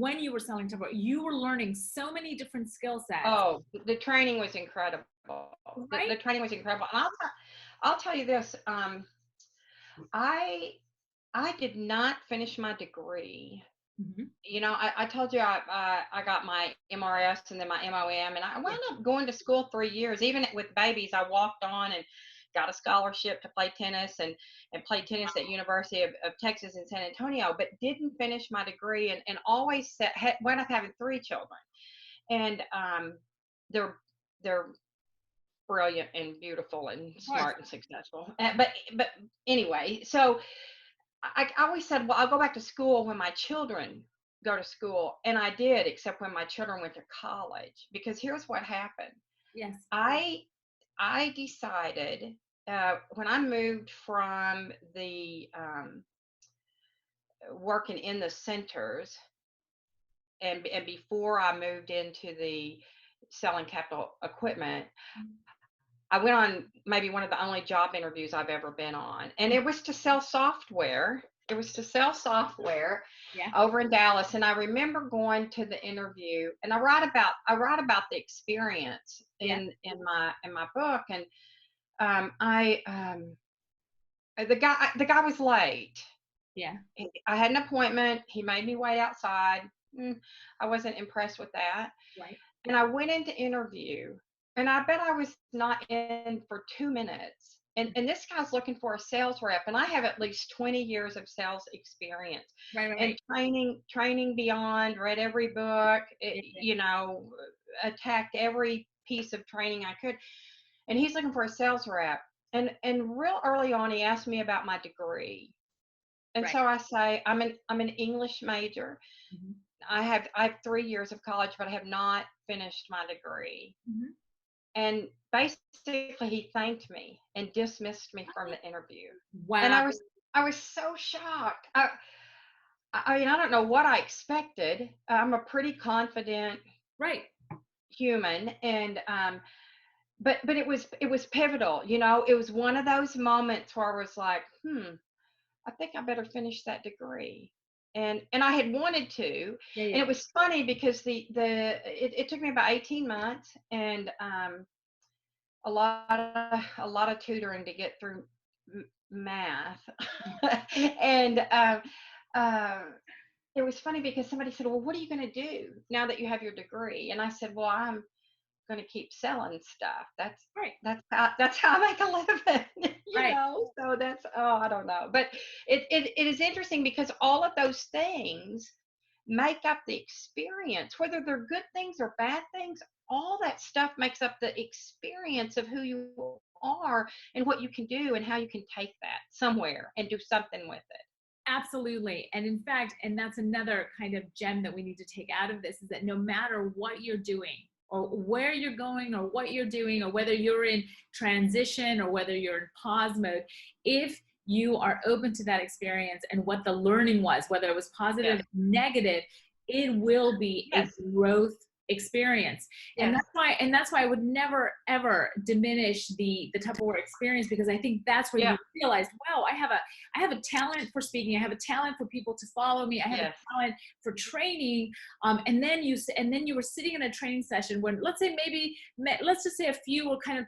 when you were selling Tupperware, you were learning so many different skill sets. Oh, the training was incredible. Right? The training was incredible. And I'll tell you this. I did not finish my degree. Mhm. You know, I told you I got my MRS and then my MOM, and I wound up going to school 3 years. Even with babies, I walked on and got a scholarship to play tennis and played tennis at University of Texas in San Antonio, but didn't finish my degree and always wound up having 3 children. And they're they're brilliant and beautiful and Of course. smart and successful. But anyway, so I always said, well, I'll go back to school when my children go to school. And I did, except when my children went to college, because here's what happened. Yes. I decided when I moved from the working in the centers and before I moved into the selling capital equipment, I went on maybe one of the only job interviews I've ever been on, and it was to sell software. It was to sell software Yeah. over in Dallas. And I remember going to the interview, and I write about the experience in my book. And the guy was late. Yeah. I had an appointment. He made me wait outside. I wasn't impressed with that. Right. And I went into interview, and I bet I was not in for 2 minutes. And this guy's looking for a sales rep, and I have at least 20 years of sales experience and training beyond, read every book, you know, attacked every piece of training I could. And he's looking for a sales rep. And real early on, he asked me about my degree. And so I say, I'm an English major. Mhm. I have 3 years of college, but I have not finished my degree. Mhm. And basically, he thanked me and dismissed me from the interview. Wow. And I was so shocked. I mean, I don't know what I expected. I'm a pretty confident human, and but it was pivotal. You know, it was one of those moments where I was like, I think I better finish that degree. And I had wanted to. And it was funny because it took me about 18 months and a lot of tutoring to get through math. And it was funny because somebody said, well, what are you going to do now that you have your degree? And I said, well, I'm going to keep selling stuff. That's how I make a living, you know. So I don't know, but it is interesting because all of those things make up the experience, whether they're good things or bad things. All that stuff makes up the experience of who you are and what you can do and how you can take that somewhere and do something with it. Absolutely. And in fact, and that's another kind of gem that we need to take out of this, is that no matter what you're doing or where you're going or what you're doing, or whether you're in transition or whether you're in pause mode, if you are open to that experience and what the learning was, whether it was positive, negative, it will be a growth experience. And that's why I would never ever diminish the Tupperware experience, because I think that's where you realize, wow, I have a talent for speaking, I have a talent for people to follow me, I have a talent for training. And then you were sitting in a training session when, let's just say a few were kind of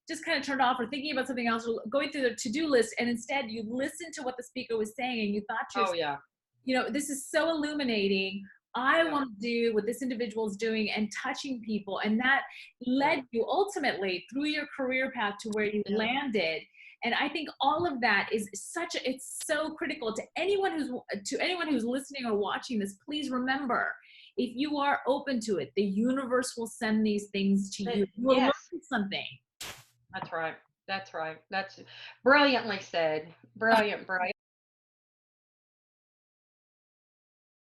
just kind of turned off or thinking about something else or going through the to-do list, and instead you listened to what the speaker was saying and you thought to yourself, you know, this is so illuminating. I want to do what this individual is doing and touching people. And that led you ultimately through your career path to where you landed. And I think all of that is it's so critical to anyone who's listening or watching this. Please remember, if you are open to it, the universe will send these things to you. You will learn something. That's right. That's brilliantly said. Brilliant.